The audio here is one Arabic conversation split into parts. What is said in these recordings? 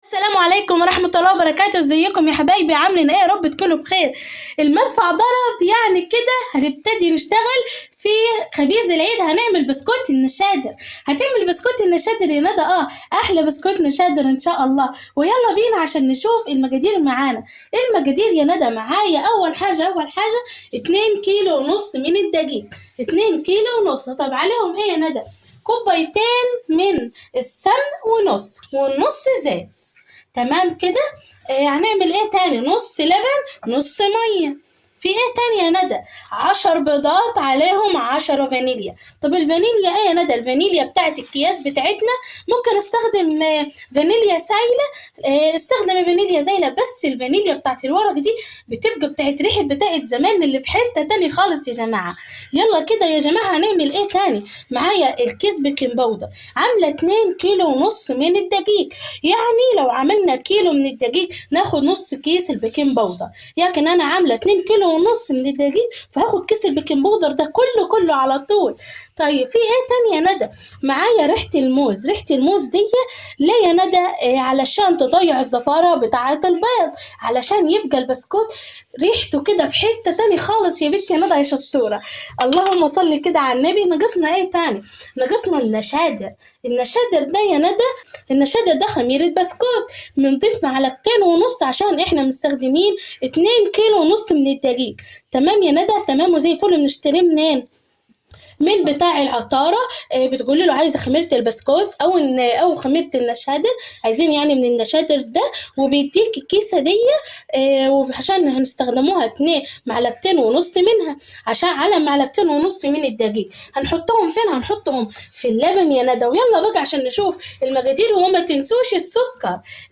السلام عليكم ورحمة الله وبركاته. ازيكم يا حبايبي؟ عاملين ايه؟ يا رب تكونوا بخير. المدفع ضرب يعني كده هنبتدي نشتغل في خبيز العيد. هنعمل بسكوت النشادر. هتعمل بسكوت النشادر يا ندى؟ احلى بسكوت نشادر ان شاء الله. ويلا بينا عشان نشوف المقادير معانا. ايه المقادير يا ندى؟ معايا اول حاجة 2 كيلو ونص من الدقيق. 2 كيلو ونص. طب عليهم ايه يا ندى؟ كوبايتين من السمن ونص زيت. تمام كده. هنعمل ايه تاني؟ نص لبن، نص ميه. في ايه تاني يا ندى؟ 10 بيضات، عليهم 10 فانيليا. طب الفانيليا ايه يا ندى؟ الفانيليا بتاعت الكياس بتاعتنا. ممكن استخدم فانيليا سايله. استخدم فانيليا سايله، بس الفانيليا بتاعت الورق دي بتبقى بتاعت ريحه بتاعت زمان اللي في حته تاني خالص يا جماعه. يلا كده يا جماعه هنعمل ايه تاني؟ معايا الكيس بيكنج باودر، عامله 2 كيلو ونص من الدقيق. يعني لو عملنا كيلو من الدقيق ناخد نص كيس البيكنج باودر. لكن انا عامله 2 كيلو ونص من الدقيق، فهاخد كيس البيكنج باودر ده كله على طول. طيب في ايه تاني يا ندى؟ معايا ريحه الموز. ريحه الموز دي ليه يا ندى؟ علشان تضيع الزفاره بتاعه البيض، علشان يبقى البسكوت ريحته كده في حته تاني خالص يا بنتي يا ندى يا شطوره. اللهم صل كده على النبي. ناقصنا ايه تاني؟ ناقصنا النشادر. النشادر ده يا ندى، النشادر ده خميره بسكوت. بنضيف معلقتين ونص عشان احنا مستخدمين 2 كيلو ونص من الدقيق. تمام يا ندى؟ تمام وزي الفل. بنشتريه منين؟ من بتاع العطارة. بتقولي له عايزة خميرة البسكوت أو خميرة النشادر، عايزين يعني من النشادر ده، وبيديك الكيسة دي. وعشان هنستخدموها 2 معلقتين ونص منها، عشان على معلقتين ونص من الدقيق. هنحطهم فين؟ هنحطهم في اللبن يا ندى. ويلا بقى عشان نشوف المقادير. وما تنسوش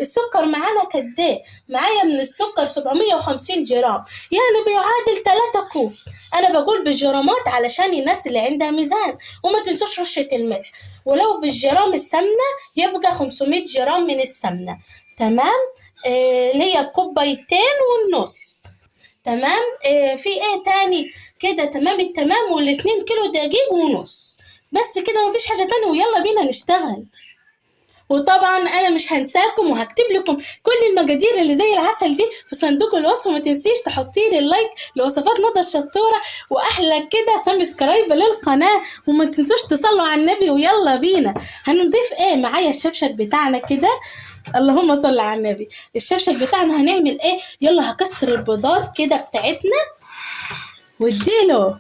السكر معانا قد ايه؟ معايا من السكر 750 جرام، يعني بيعادل 3 كوب. انا بقول بالجرامات علشان الناس اللي عندها ميزان. وما تنسوش رشة الملح. ولو بالجرام السمنة يبقى 500 جرام من السمنة. تمام. ليا كوبايتين ونص. تمام. في ايه تاني كده؟ تمام التمام. وال2 كيلو دقيق ونص. بس كده مفيش حاجة تانية. ويلا بينا نشتغل. وطبعا انا مش هنساكم، وهكتب لكم كل المقادير اللي زي العسل دي في صندوق الوصف. وما تنسيش تحطي لي اللايك لوصفات ندى الشطوره، واحلى كده سبسكرايب للقناه. وما تنسوش تصلوا على النبي. ويلا بينا. هنضيف ايه؟ معايا الشفشق بتاعنا كده. اللهم صل على النبي. الشفشق بتاعنا هنعمل ايه؟ يلا هكسر البيضات كده بتاعتنا واديله.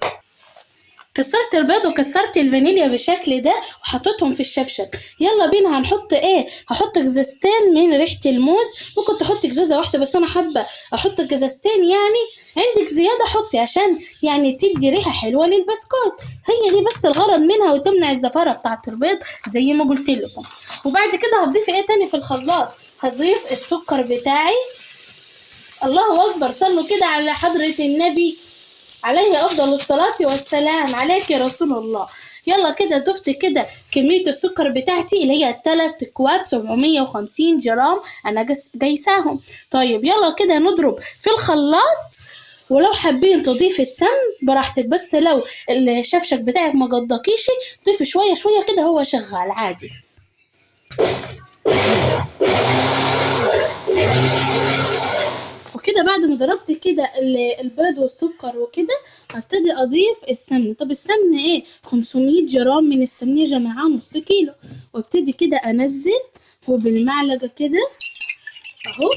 كسرت البيض وكسرت الفانيليا بالشكل ده وحطيتهم في الشفشق. يلا بينا. هنحط ايه؟ هحط جزازتين من ريحة الموز. ممكن تحطي جزازة واحدة، بس انا حابة احط جزازتين. يعني عندك زيادة حطي، عشان يعني تدي ريحة حلوة للبسكوت. هي دي بس الغرض منها، وتمنع الزفارة بتاعة البيض زي ما قلت لكم. وبعد كده هتضيفي ايه تاني في الخلاط؟ هضيف السكر بتاعي. الله اكبر. صلوا كده على حضرة النبي عليه أفضل الصلاة والسلام. عليك يا رسول الله. يلا كده ضفت كده كمية السكر بتاعتي اللي هي 3 أكواب 750 جرام أنا جايساهم. طيب يلا كده نضرب في الخلاط. ولو حابين تضيف السمن براحتك، بس لو الشفشق بتاعك ما قضاكيش ضيفي شوية كده، هو شغال عادي. وكده بعد ما ضربت كده البيض والسكر وكده، هبتدي اضيف السمنه. طب السمنه ايه؟ 500 جرام من السمنه يا جماعه، نص كيلو. وابتدي كده انزل وبالمعلقه كده اهو،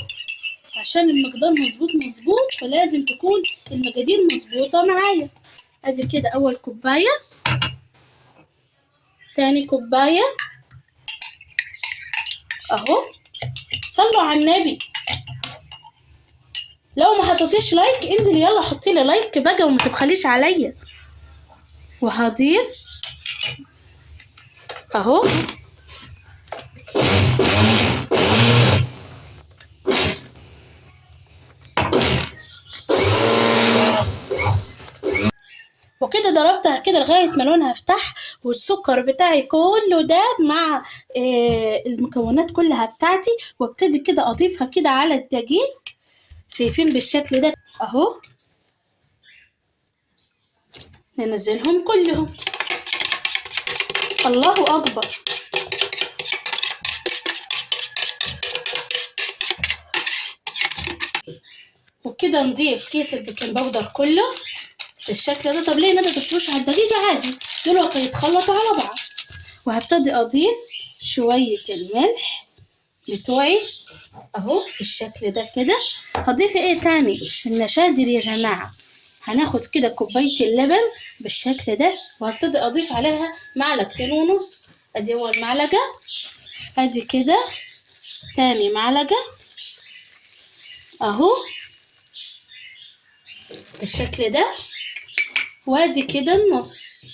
عشان المقدار مظبوط فلازم تكون المقادير مظبوطه معايا. ادي كده اول كوبايه، تاني كوبايه اهو. صلوا على النبي. لو ما حطيتيش لايك انزلي يلا حطي لي لايك بقى، وما تبخليش عليا. وهضيف اهو وكده ضربتها كده لغايه ما لونها افتح، والسكر بتاعي كله داب مع المكونات كلها بتاعتي. وابتدي كده اضيفها كده على الدقيق. شايفين بالشكل ده اهو. ننزلهم كلهم. الله اكبر. وكده نضيف كيس البيكنج باودر كله بالشكل ده. طب ليه ندى تفرشه على الدقيقة؟ عادي دول هيتخلطوا على بعض. وهبتدي اضيف شوية الملح بتوعي اهو بالشكل ده كده. هضيف ايه تاني؟ النشادر يا جماعة. هناخد كده كوباية اللبن بالشكل ده، وهبتدي اضيف عليها معلقتين ونص. ادي اول معلقة، ادي كده تاني معلقة اهو بالشكل ده، وادي كده النص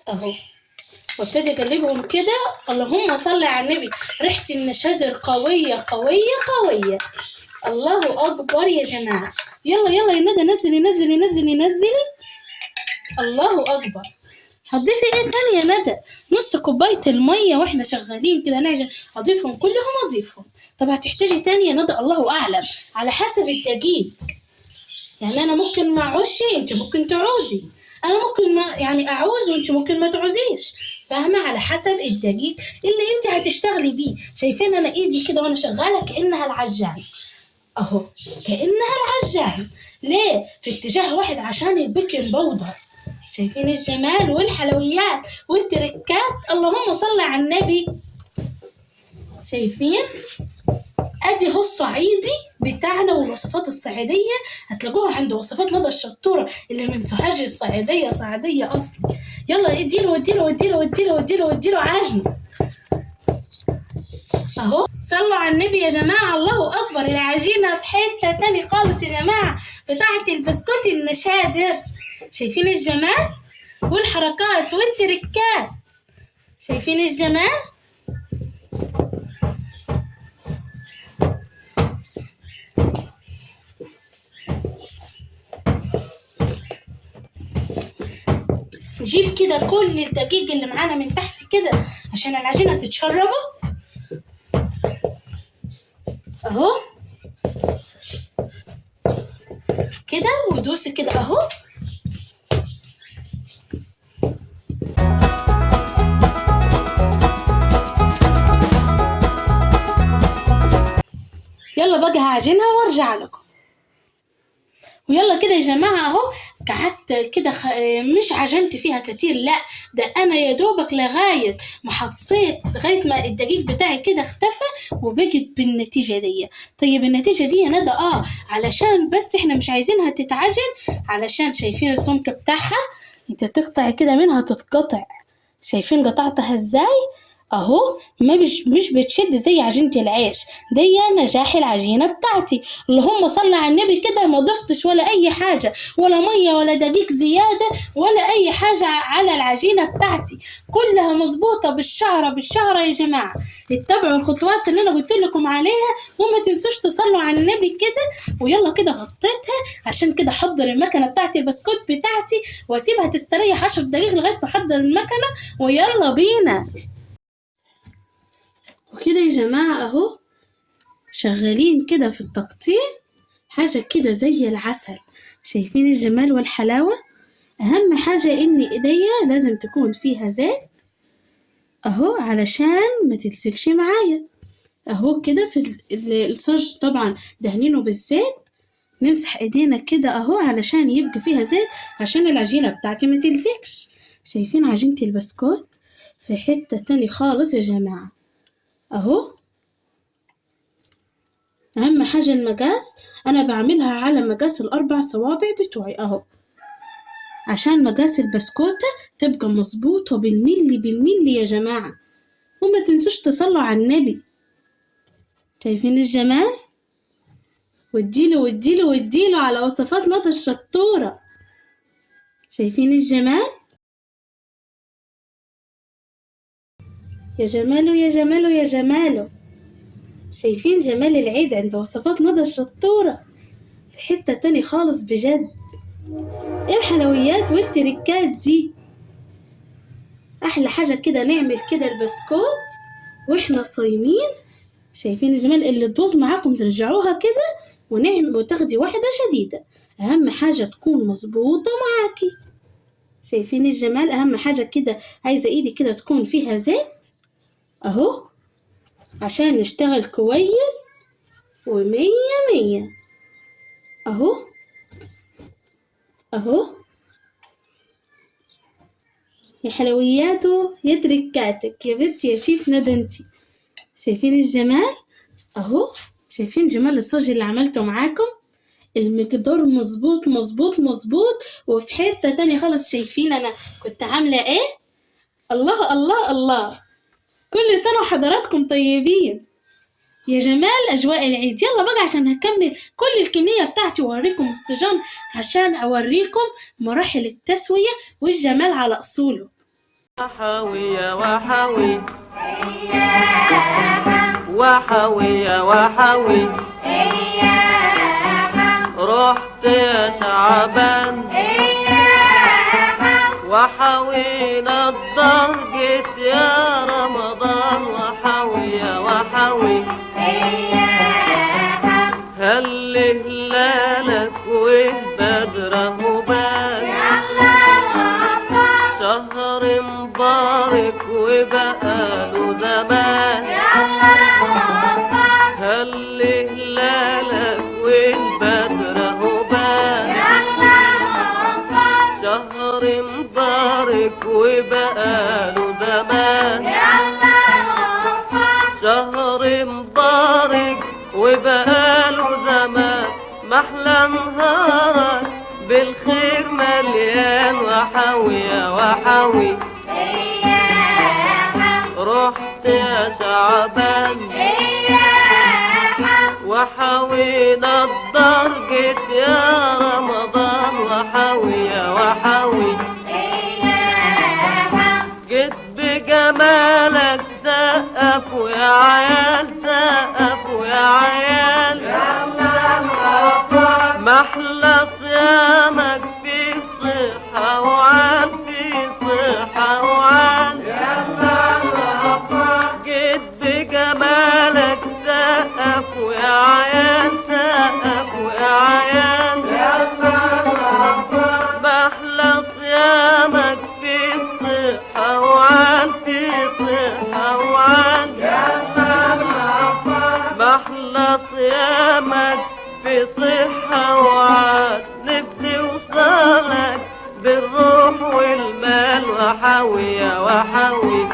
اهو. وابتدي اقلبهم كده. اللهم صل على النبي، ريحة النشادر قوية قوية قوية. الله اكبر يا جماعة. يلا يلا يا ندى نزلي نزلي نزلي نزلي. الله اكبر. هتضيفي ايه تاني يا ندى؟ نص كوباية المية واحنا شغالين كده نعجن. اضيفهم كلهم اضيفهم. طب هتحتاجي تاني يا ندى؟ الله اعلم، على حسب الدقيق. يعني انا ممكن ما اعوزش، انت ممكن تعوزي. انا ممكن ما يعني اعوز وانت ممكن ما تعوزيش. فاهمه؟ على حسب الدقيق اللي انت هتشتغلي بيه. شايفين انا ايدي كده وانا شغاله كانها العجان اهو، كانها العجان. ليه؟ في اتجاه واحد عشان البيكنج باودر. شايفين الجمال والحلويات والتركات؟ اللهم صل على النبي. شايفين؟ ادي هو الصعيدي بتاعنا، والوصفات الصعيديه هتلاقوها عند وصفات ندى الشطوره اللي من سوهاج الصعيديه، صعيديه اصلي. يلا اديله واديله واديله واديله واديله واديله عجن اهو. صلوا على النبي يا جماعه. الله اكبر. العجينه في حته تاني خالص يا جماعه، بتاعه البسكوت النشادر. شايفين الجمال والحركات والتركات؟ شايفين الجمال؟ نجيب كده كل الدقيق اللي معانا من تحت كده عشان العجينة تتشربه اهو كده، ودوسي كده اهو. يلا بقى هعجنها وارجع لكم. ويلا كده يا جماعة اهو. قعدت كده مش عجنت فيها كتير، لا ده انا يا دوبك لغاية ما حطيت، لغاية ما الدقيق بتاعي كده اختفى وبقت بالنتيجة دي. طيب النتيجة دي يا ندى علشان بس احنا مش عايزينها تتعجن، علشان شايفين السمك بتاعها؟ انت تقطعي كده منها تتقطع. شايفين قطعتها ازاي اهو؟ مش بتشد زي عجينة العيش دي. نجاح العجينة بتاعتي. اللهم صل على النبي كده. ما ضفتش ولا اي حاجة، ولا مية ولا دقيق زيادة ولا اي حاجة على العجينة بتاعتي. كلها مظبوطة بالشعرة بالشعرة يا جماعة. اتبعوا الخطوات اللي انا قلت لكم عليها، وما تنسوش تصلوا على النبي كده. ويلا كده غطيتها عشان كده احضر المكنة بتاعتي البسكوت بتاعتي، واسيبها تستريح 10 دقايق لغاية ما احضر المكنة. ويلا بينا. وكده يا جماعة اهو شغالين كده في التقطيع، حاجة كده زي العسل. شايفين الجمال والحلاوة؟ اهم حاجة ان ايديا لازم تكون فيها زيت اهو علشان ما تلزقش معايا اهو كده. في الصاج طبعا دهنينه بالزيت. نمسح ايدينا كده اهو علشان يبقى فيها زيت عشان العجينة بتاعتي ما تلزقش. شايفين عجينة البسكوت في حتة تاني خالص يا جماعة اهو. اهم حاجة المقاس، انا بعملها على مقاس ال4 صوابع بتوعي اهو، عشان مقاس البسكوتة تبقى مظبوطة بالملي بالملي يا جماعة. وما تنسوش تصلوا على النبي. شايفين الجمال؟ واديله واديله واديله على وصفات ندى الشطورة. شايفين الجمال؟ يا جماله يا جماله يا جماله. شايفين جمال العيد عند وصفات ندى الشطورة في حتة تاني خالص بجد. ايه الحلويات والتركات دي؟ احلى حاجة كده نعمل كده البسكوت واحنا صايمين. شايفين الجمال؟ اللي تبوظ معاكم ترجعوها كده ونعمل وتاخدي واحدة شديدة. اهم حاجة تكون مظبوطة معاكي. شايفين الجمال؟ اهم حاجة كده عايزة ايدي كده تكون فيها زيت اهو عشان نشتغل كويس ومية مية. اهو اهو يا حلوياته يا تركاتك يا بنتي يا شيف ندى انتي. شايفين الجمال؟ اهو شايفين جمال الصاج اللي عملته معاكم؟ المقدار مظبوط مظبوط مظبوط، وفي حتة تانية خالص. شايفين انا كنت عاملة ايه؟ الله الله الله. كل سنة وحضراتكم طيبين. يا جمال أجواء العيد. يلا بقى عشان هكمل كل الكمية بتاعتي وأوريكم الصجان، عشان أوريكم مراحل التسوية والجمال على أصوله. وحوي يا وحوي وحوي يا وحوي، رحت يا شعبان وحوينا الدار، جيت يا رمضان وحوي يا وحوي. هل هلالك والبدر هبان، شهر مبارك وبقاله زمان. هل هلالك والبدر هبان، شهر مبارك وبقاله زمان. شهر مبارك وبقاله زمان، محلى نهارك بالخير مليان وحوي يا وحوي. رحت يا شعبان وحوينا الدار، جيت يا رمضان وحوي يا وحوي. جيت بجمالك سقفوا يا عيال، سقفوا يا عيال. محلى صيامك في صحة وعال، في صحة وعال. جيت بجمالك سقفوا يا عيال، سقفوا يا عيال. محلى صيامك في صحة وعال، في صحة وعال. محلى صيامك في صحة وعاد، نبدي وصالك بالروح والمال وحوي يا وحوي.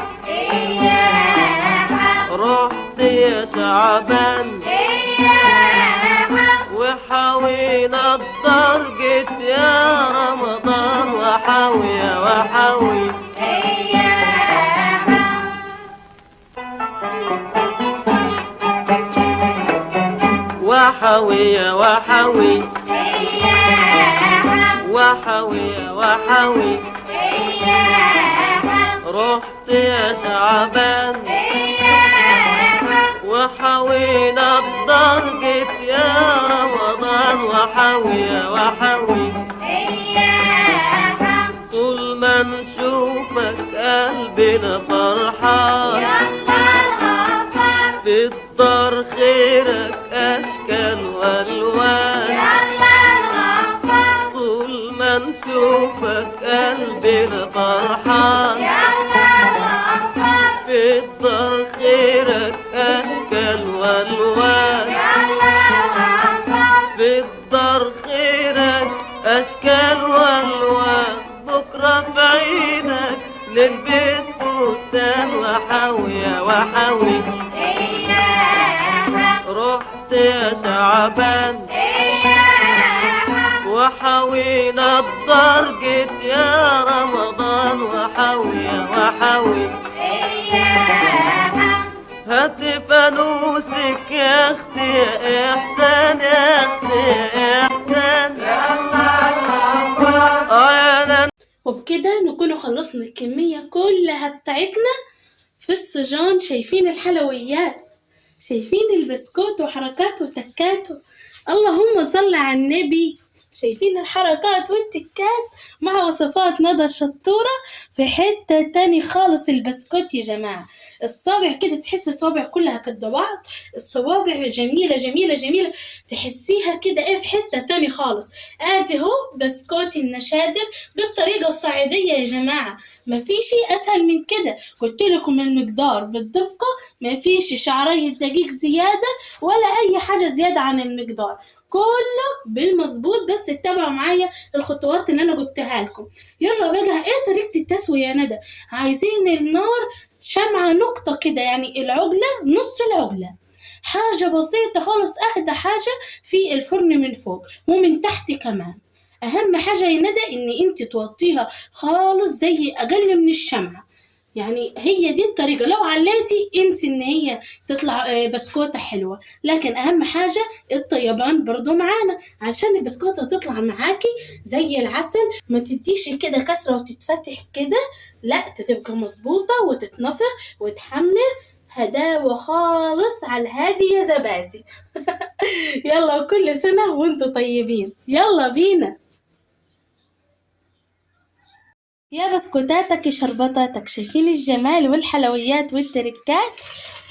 رحت يا شعبان وحوينا الدار، جيت يا رمضان وحوي يا وحوي. وحوي يا وحوي وحوي يا وحوي. رحت يا شعبان وحوينا الدار، جيت يا رمضان وحوي يا وحوي. طول ما نشوفك قلبنا فرحان، في الدار خيرك أشكال وألوان. طول ما نشوفك قلبنا فرحان، في الدار خيرك أشكال وألوان. في الدار خيرك أشكال وألوان. بكرة في عينك نلبس فستان وحوي يا وحوي. رحت يا شعبان وحوينا الدار، جيت يا رمضان وحوي يا وحوي. هات فانوسك يا اختي يا احسان، يا اختي يا احسان. وبكده نكون خلصنا الكمية كلها بتاعتنا في الصجان. شايفين الحلويات، شايفين البسكوت وحركاته وتكاته. اللهم صل على النبي. شايفين الحركات والتكات مع وصفات ندى الشطورة في حتة تاني خالص. البسكوت يا جماعة الصابع كده تحس الصوابع كلها قد بعض، الصوابع جميلة جميلة جميلة، تحسيها كده ايه في حتة تاني خالص. ادي هو بسكوت النشادر بالطريقة الصعيدية يا جماعة، مفيش اسهل من كده. قلت لكم المقدار بالدقة، مفيش شعرية دقيق زيادة ولا اي حاجة زيادة عن المقدار، كله بالمظبوط. بس اتبعوا معايا الخطوات اللي انا قلتها لكم. يلا بقى ايه طريقة التسوية يا ندى؟ عايزين النار شمعة نقطة كده، يعني العجلة نص العجلة، حاجة بسيطة خالص، أهدى حاجة في الفرن من فوق ومن تحت كمان. أهم حاجة يا ندى إن أنت توطيها خالص زي أقل من الشمعة، يعني هي دي الطريقة. لو عليتي انسي إن هي تطلع بسكوتة حلوة، لكن أهم حاجة الطيبان برضو معانا عشان البسكوتة تطلع معاكي زي العسل، ما تديش كده كسرة وتتفتح كده، لا تبقى مظبوطة وتتنفخ وتحمر هداوة خالص على الهادي يا زبادي. يلا وكل سنة وانتوا طيبين، يلا بينا يا بسكوتاتك يا شربطاتك. شايفين الجمال والحلويات والتركات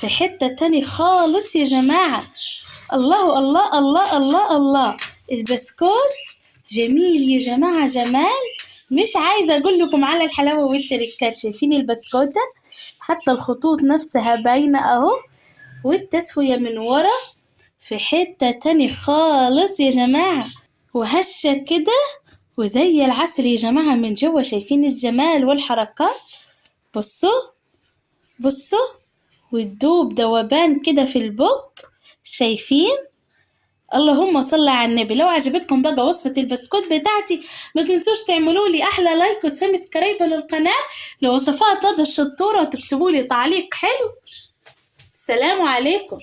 في حتة تاني خالص يا جماعة. الله الله الله الله الله، البسكوت جميل يا جماعة جمال، مش عايزة أقول لكم على الحلاوة والتركات. شايفين البسكوتة حتى الخطوط نفسها باينة أهو، والتسوية من ورا في حتة تاني خالص يا جماعة، وهشة كده وزي العسل يا جماعة من جوا. شايفين الجمال والحركات؟ بصوا بصوا، والدوب دوبان كده في البق، شايفين؟ اللهم صل على النبي. لو عجبتكم بقى وصفة البسكوت بتاعتي ما تنسوش تعملوا لي احلى لايك وسبسكرايب للقناة لوصفات ندى الشطورة، وتكتبوا لي تعليق حلو. السلام عليكم.